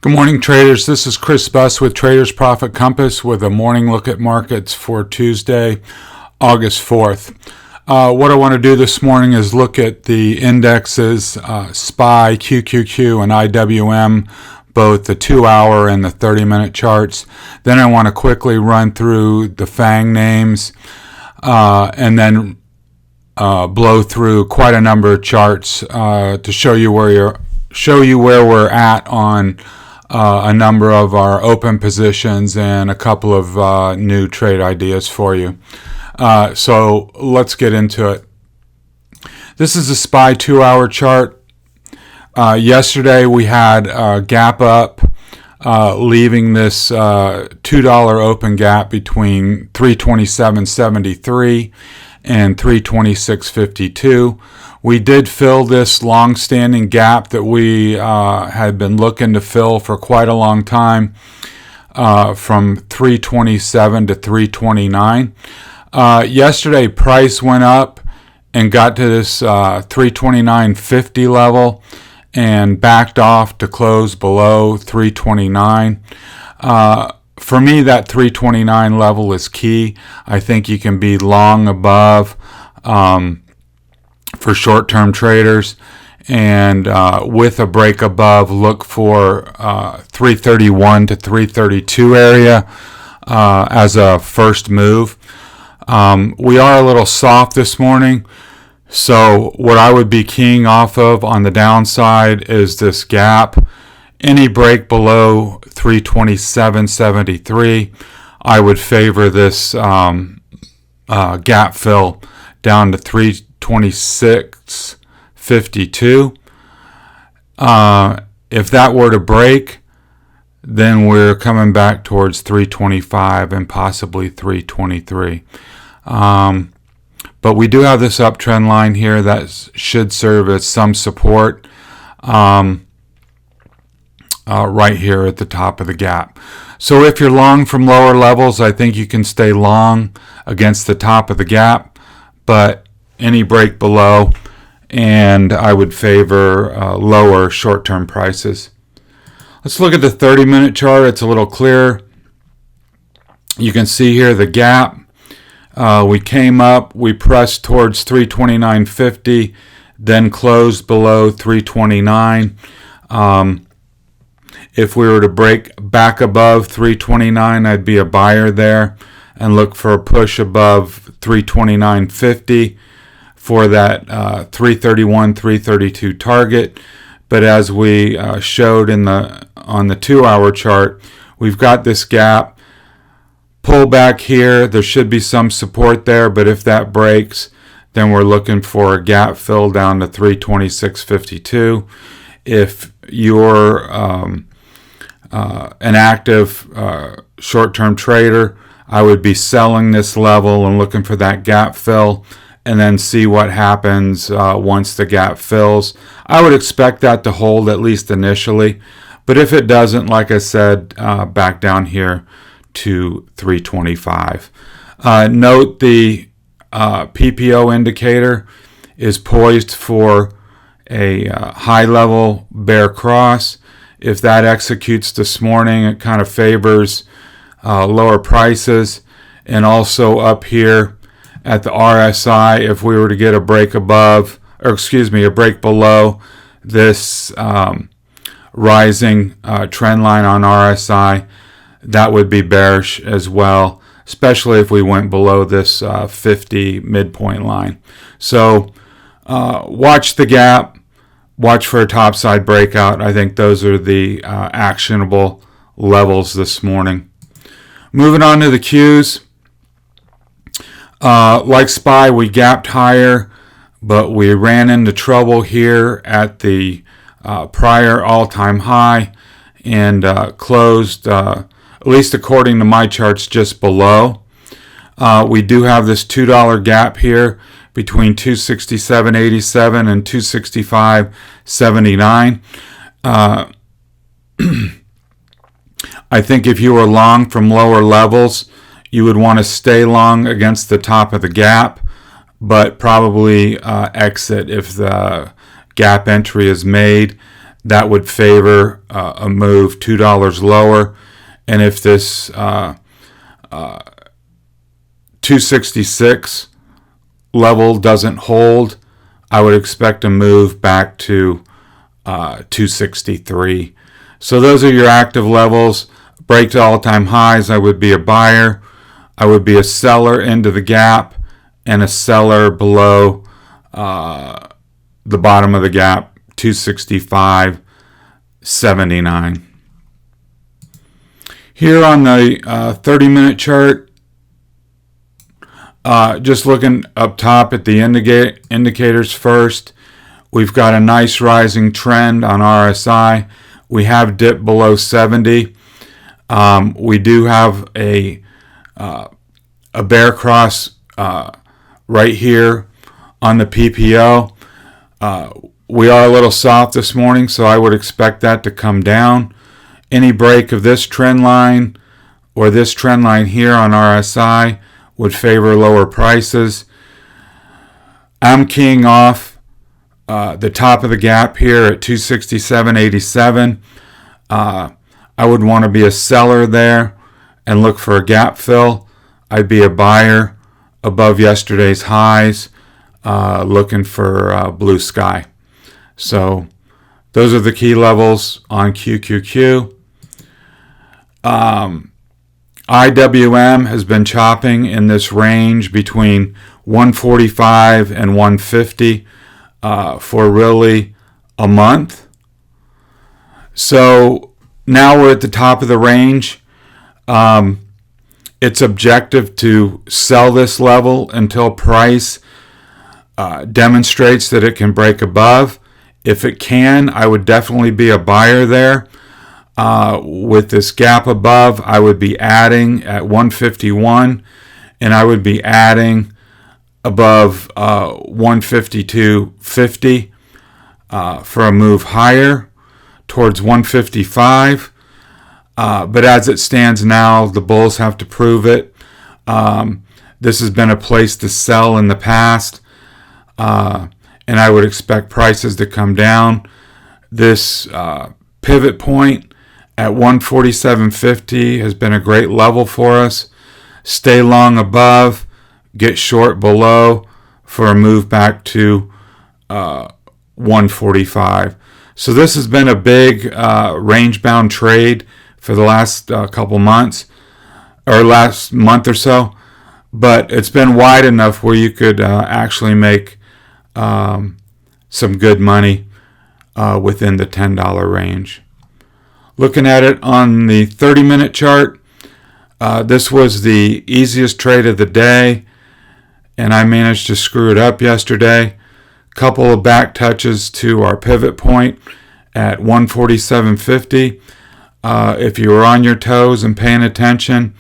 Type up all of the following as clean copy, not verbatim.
Good morning, traders. This is Chris Buss with Traders Profit Compass with a morning look at markets for Tuesday, August 4th. What I want to do this morning is look at the indexes, SPY, QQQ, and IWM, both the 2-hour and the 30-minute charts. Then I want to quickly run through the FAANG names and then blow through quite a number of charts to show you where we're at on a number of our open positions and a couple of new trade ideas for you. So let's get into it. This is a SPY 2-hour chart. Yesterday we had a gap up, leaving this $2 open gap between 327.73 and 326.52. We did fill this long-standing gap that we had been looking to fill for quite a long time, from 327 to 329. Yesterday, price went up and got to this 329.50 level and backed off to close below 329. For me, that 329 level is key. I think you can be long above for short-term traders, and with a break above, look for 331 to 332 area as a first move. We are a little soft this morning, so what I would be keying off of on the downside is this gap. Any break below 327.73, I would favor this gap fill down to 326.52. If that were to break, then we're coming back towards 325 and possibly 323. But we do have this uptrend line here that should serve as some support right here at the top of the gap. So if you're long from lower levels, I think you can stay long against the top of the gap, but any break below, and I would favor lower short-term prices. Let's look at the 30-minute chart. It's a little clearer. You can see here the gap. We came up, we pressed towards 329.50, then closed below 329. If we were to break back above 329, I'd be a buyer there and look for a push above 329.50 for that 331, 332 target. But as we showed on the 2-hour chart, we've got this gap. Pull back here. There should be some support there, but if that breaks, then we're looking for a gap fill down to 326.52. If you're an active short-term trader, I would be selling this level and looking for that gap fill and then see what happens once the gap fills. I would expect that to hold at least initially, but if it doesn't, like I said, back down here to 325. Note the PPO indicator is poised for a high-level bear cross. If that executes this morning, it kind of favors lower prices. And also up here at the RSI, if we were to get a break above, or excuse me, a break below this rising trend line on RSI, that would be bearish as well, especially if we went below this 50 midpoint line. So watch the gap. Watch for a topside breakout. I think those are the actionable levels this morning. Moving on to the Qs. Like SPY, we gapped higher, but we ran into trouble here at the prior all-time high and closed, at least according to my charts, just below. We do have this $2 gap here between 267.87 and 265.79. I think if you were long from lower levels, you would want to stay long against the top of the gap, but probably exit if the gap entry is made. that would favor a move $2 lower. And if this 266 level doesn't hold, I would expect a move back to 263. So those are your active levels. Break to all-time highs, I would be a buyer. I would be a seller into the gap and a seller below the bottom of the gap, 265.79. Here on the 30-minute chart, just looking up top at the indicators first, we've got a nice rising trend on RSI. We have dipped below 70. We do have a bear cross right here on the PPO. We are a little soft this morning, so I would expect that to come down. Any break of this trend line or this trend line here on RSI would favor lower prices. I'm keying off the top of the gap here at 267.87. I would want to be a seller there and look for a gap fill. I'd be a buyer above yesterday's highs, looking for blue sky. So those are the key levels on QQQ. IWM has been chopping in this range between 145 and 150 for really a month. So now we're at the top of the range. It's objective to sell this level until price demonstrates that it can break above. If it can, I would definitely be a buyer there. With this gap above, I would be adding at 151, and I would be adding above 152.50 for a move higher towards 155. But as it stands now, the bulls have to prove it. This has been a place to sell in the past, and I would expect prices to come down. This pivot point at 147.50 has been a great level for us. Stay long above, get short below for a move back to 145. So this has been a big range-bound trade for the last couple months, or last month or so, but it's been wide enough where you could actually make some good money within the $10 range. Looking at it on the 30-minute chart, this was the easiest trade of the day, and I managed to screw it up yesterday. Couple of back touches to our pivot point at 147.50. If you were on your toes and paying attention,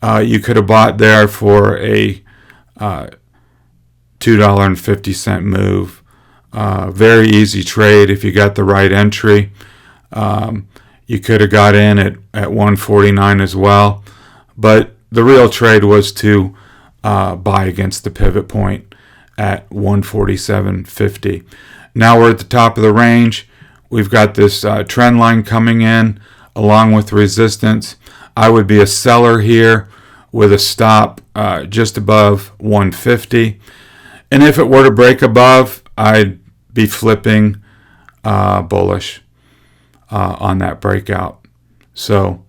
you could have bought there for a $2.50 move. Very easy trade if you got the right entry. You could have got in at 149 as well. But the real trade was to buy against the pivot point at 147.50. Now we're at the top of the range. We've got this trend line coming in along with resistance. I would be a seller here with a stop just above 150. And if it were to break above, I'd be flipping bullish on that breakout. So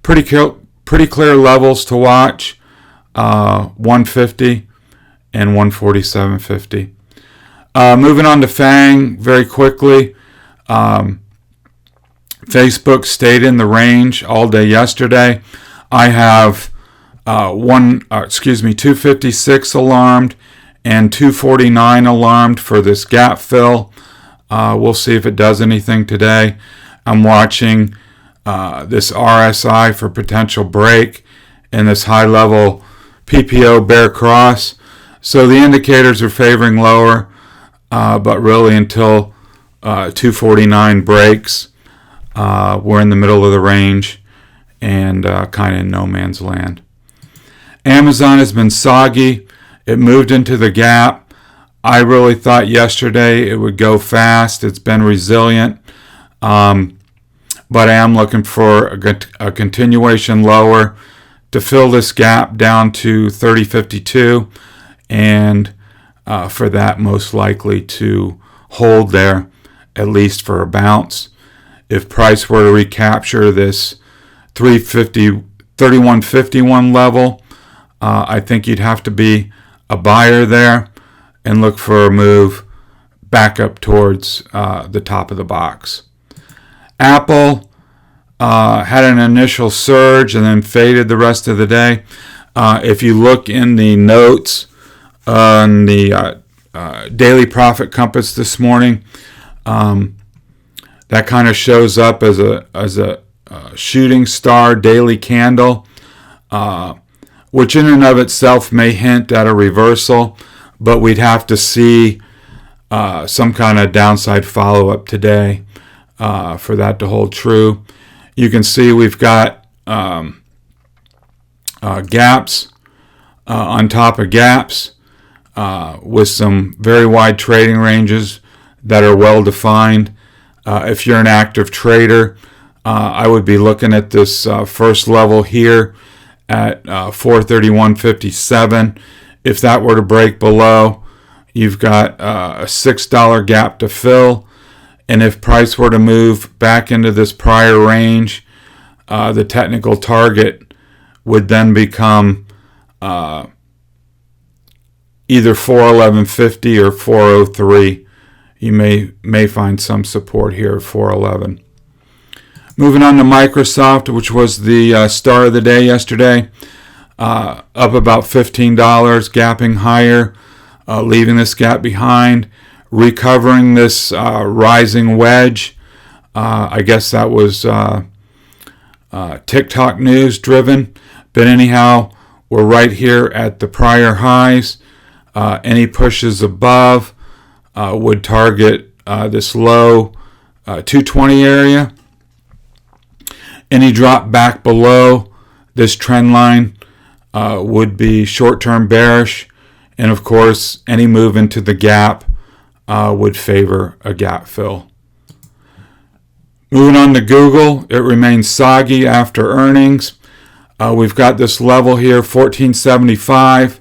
pretty clear levels to watch, 150 and 147.50. Moving on to FAANG very quickly. Facebook stayed in the range all day yesterday. I have 256 alarmed and 249 alarmed for this gap fill. We'll see if it does anything today. I'm watching this RSI for potential break and this high level PPO bear cross. So the indicators are favoring lower, but really until 249 breaks, we're in the middle of the range and kind of in no man's land. Amazon has been soggy. It moved into the gap. I really thought yesterday it would go fast. It's been resilient. But I am looking for a continuation lower to fill this gap down to 30.52, and for that most likely to hold there at least for a bounce. If price were to recapture this 31.51 level, I think you'd have to be a buyer there and look for a move back up towards the top of the box. Apple had an initial surge and then faded the rest of the day. If you look in the notes on the daily profit compass this morning, that kind of shows up as a shooting star daily candle, which in and of itself may hint at a reversal, but we'd have to see some kind of downside follow-up today for that to hold true. You can see we've got gaps on top of gaps with some very wide trading ranges that are well defined. If you're an active trader, I would be looking at this first level here at 431.57. If that were to break below, you've got a $6 gap to fill. And if price were to move back into this prior range, the technical target would then become either 411.50 or 403. You may find some support here at 411. Moving on to Microsoft, which was the star of the day yesterday, up about $15, gapping higher, leaving this gap behind, recovering this rising wedge. I guess that was TikTok news driven. But anyhow, we're right here at the prior highs. Any pushes above would target this low 220 area. Any drop back below this trend line would be short-term bearish. And of course, any move into the gap would favor a gap fill. Moving on to Google, it remains soggy after earnings. We've got this level here, 1475.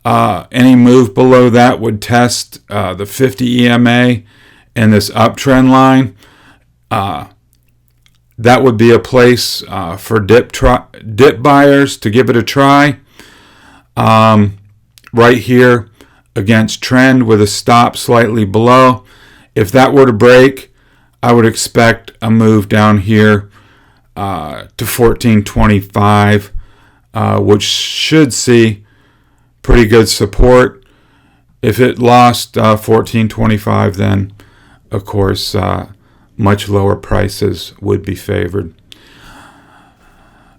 Any move below that would test the 50 EMA and this uptrend line. That would be a place for dip buyers to give it a try. Right here against trend with a stop slightly below. If that were to break, I would expect a move down here to 1425, which should see pretty good support. If it lost 1425, then of course much lower prices would be favored.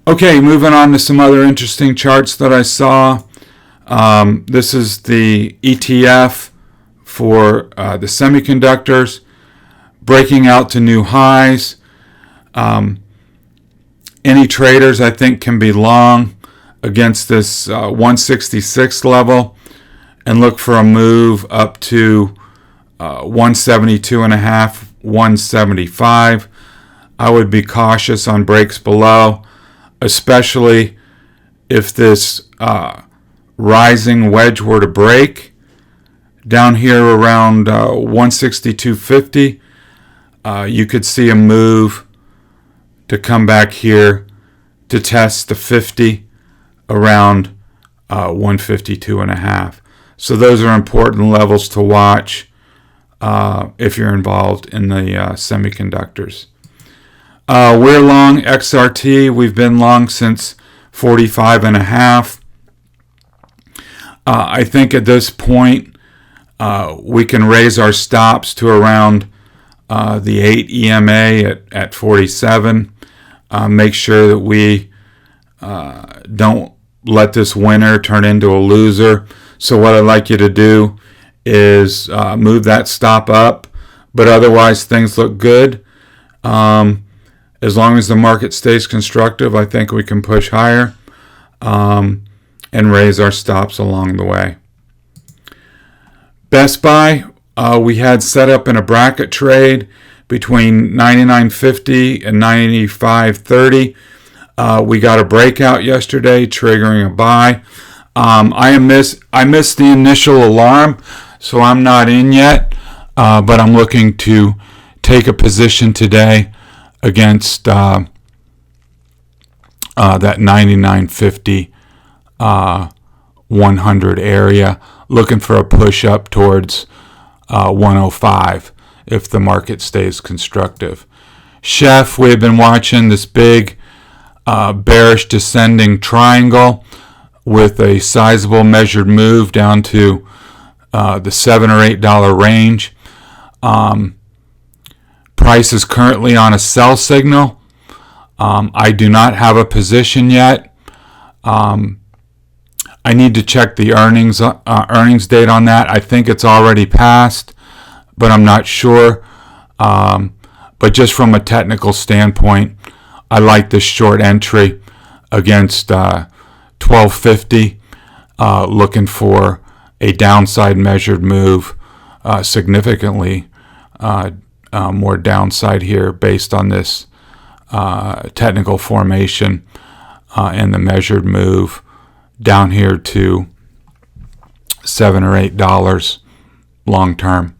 Okay, moving on to some other interesting charts that I saw. This is the ETF for the semiconductors, breaking out to new highs. Any traders, I think, can be long against this 166 level and look for a move up to 172.5, 175. I would be cautious on breaks below, especially if this rising wedge were to break down here around 162.50. You could see a move to come back here to test the 50 around 152.5. So those are important levels to watch if you're involved in the semiconductors. We're long XRT. We've been long since 45.5. I think at this point we can raise our stops to around the 8 EMA at 47. Make sure that we don't let this winner turn into a loser. So what I'd like you to do is move that stop up, but otherwise things look good. As long as the market stays constructive, I think we can push higher and raise our stops along the way. Best Buy, we had set up in a bracket trade between 99.50 and 95.30. We got a breakout yesterday, triggering a buy. I missed the initial alarm, so I'm not in yet, but I'm looking to take a position today against that 99.50 100 area, looking for a push up towards 105 if the market stays constructive. Chef, we've been watching this big bearish descending triangle with a sizable measured move down to the $7 or $8 range. Price is currently on a sell signal. I do not have a position yet. I need to check the earnings date on that. I think it's already passed, but I'm not sure. But just from a technical standpoint, I like this short entry against 1250, looking for a downside measured move, significantly more downside here based on this technical formation and the measured move down here to $7 or $8 long term.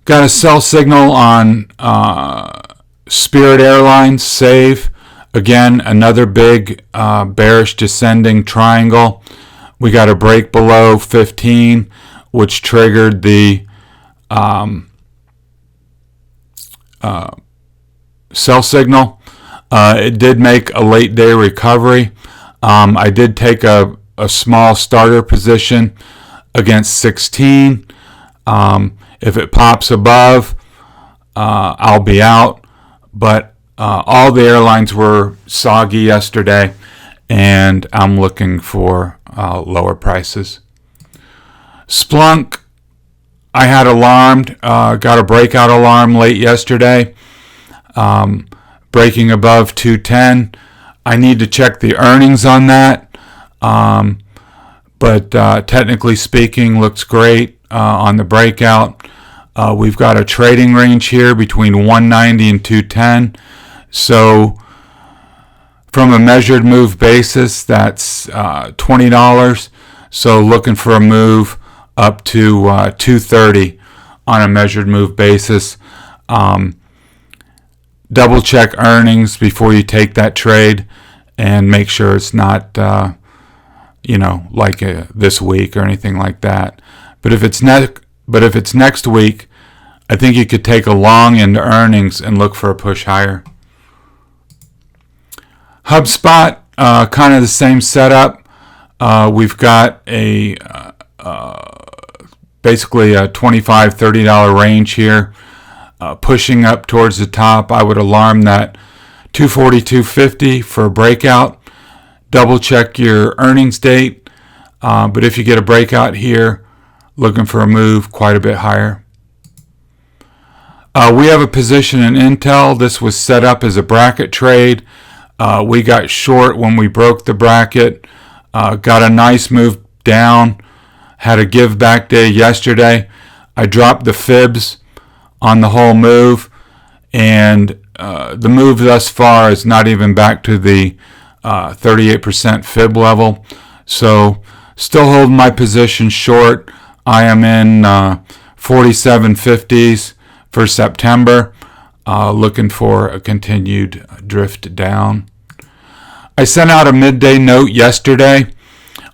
Got a sell signal on Spirit Airlines, SAVE. Again, another big bearish descending triangle. We got a break below 15, which triggered the sell signal. It did make a late day recovery. I did take a small starter position against 16. If it pops above, I'll be out. But all the airlines were soggy yesterday, and I'm looking for lower prices. Splunk, I had alarmed, got a breakout alarm late yesterday. Breaking above 210. I need to check the earnings on that. But technically speaking, looks great on the breakout. We've got a trading range here between 190 and 210. So from a measured move basis, that's $20. So looking for a move up to 230 on a measured move basis. Double check earnings before you take that trade and make sure it's not, like this week or anything like that. But if it's next week, I think you could take a long into earnings and look for a push higher. HubSpot, kind of the same setup. We've got a basically a $25, $30 range here. Pushing up towards the top, I would alarm that 240, 250 for a breakout. Double check your earnings date. But if you get a breakout here, looking for a move quite a bit higher. We have a position in Intel. This was set up as a bracket trade. We got short when we broke the bracket. Got a nice move down. Had a give back day yesterday. I dropped the fibs on the whole move, and the move thus far is not even back to the 38% fib level. So still holding my position short. I am in 47.50s for September, looking for a continued drift down. I sent out a midday note yesterday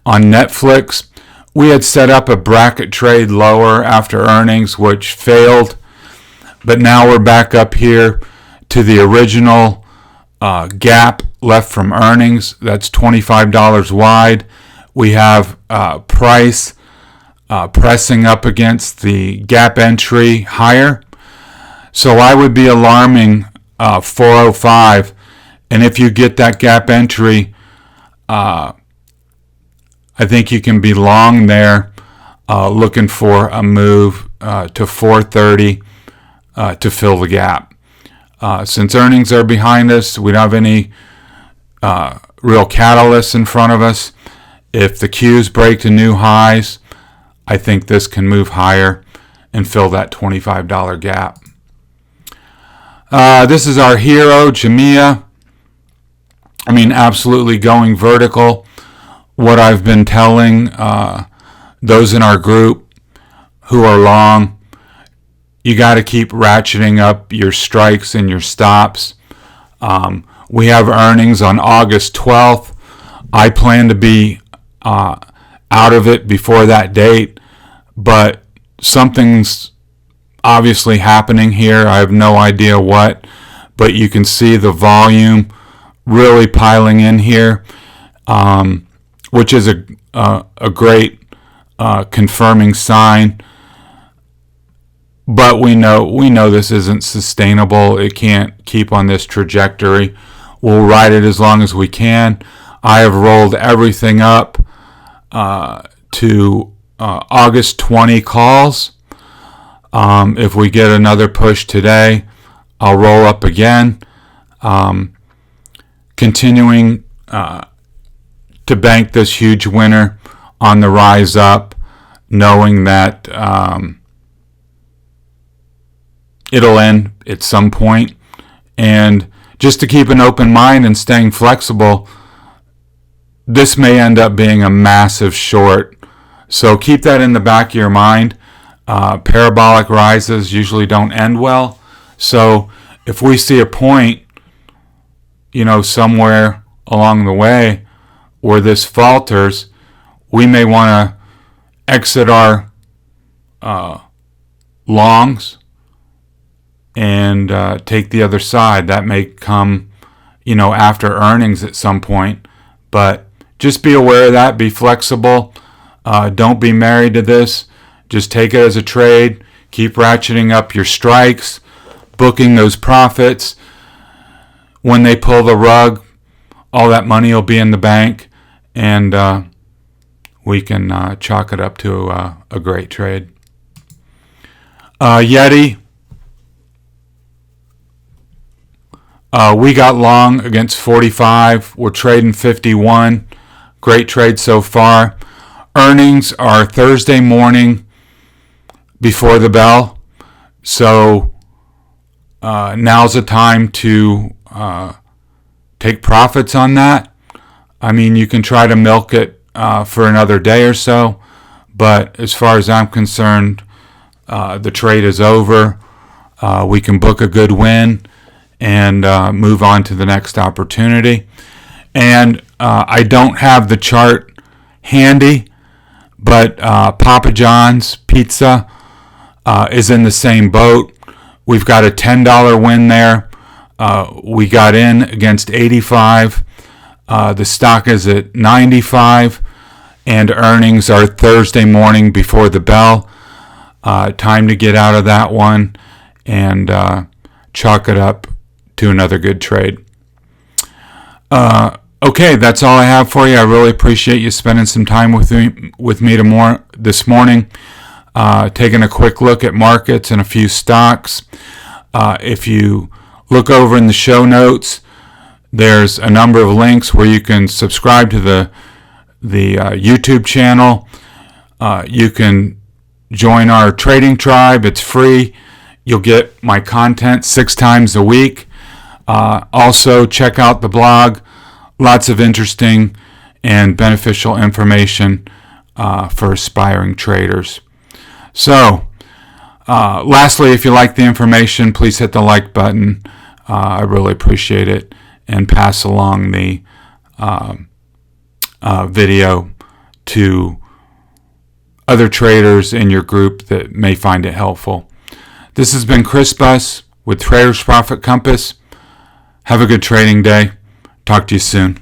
on Netflix. We had set up a bracket trade lower after earnings, which failed. But now we're back up here to the original gap left from earnings. That's $25 wide. We have price pressing up against the gap entry higher. So I would be alarming 405. And if you get that gap entry, I think you can be long there, looking for a move to 430. To fill the gap. Since earnings are behind us, we don't have any real catalysts in front of us. If the Qs break to new highs, I think this can move higher and fill that $25 gap. This is our hero, JMIA. I mean, absolutely going vertical. What I've been telling those in our group who are long, you got to keep ratcheting up your strikes and your stops. We have earnings on August 12th. I plan to be out of it before that date, but something's obviously happening here. I have no idea what, but you can see the volume really piling in here, which is a great confirming sign. But we know this isn't sustainable. It can't keep on this trajectory. We'll ride it as long as we can. I have rolled everything up to August 20 calls. If we get another push today, I'll roll up again, continuing to bank this huge winner on the rise up, knowing that it'll end at some point. And just to keep an open mind and staying flexible, this may end up being a massive short. So keep that in the back of your mind. Parabolic rises usually don't end well. So if we see a point, somewhere along the way where this falters, we may want to exit our longs and take the other side. That may come, after earnings at some point. But just be aware of that. Be flexible. Don't be married to this. Just take it as a trade. Keep ratcheting up your strikes, booking those profits. When they pull the rug, all that money will be in the bank, and we can chalk it up to a great trade. YETI. We got long against 45. We're trading 51. Great trade so far. Earnings are Thursday morning before the bell. So now's the time to take profits on that. I mean, you can try to milk it for another day or so. But as far as I'm concerned, the trade is over. We can book a good win and move on to the next opportunity. And I don't have the chart handy, but Papa John's Pizza is in the same boat. We've got a $10 win there. We got in against 85. The stock is at 95, and earnings are Thursday morning before the bell. Time to get out of that one and chalk it up to another good trade. Okay, that's all I have for you. I really appreciate you spending some time with me this morning, taking a quick look at markets and a few stocks. If you look over in the show notes, there's a number of links where you can subscribe to the YouTube channel. You can join our trading tribe. It's free. You'll get my content 6 times a week. Also, check out the blog. Lots of interesting and beneficial information for aspiring traders. So, lastly, if you like the information, please hit the like button. I really appreciate it. And pass along the video to other traders in your group that may find it helpful. This has been Chris Buss with Traders Profit Compass. Have a good trading day. Talk to you soon.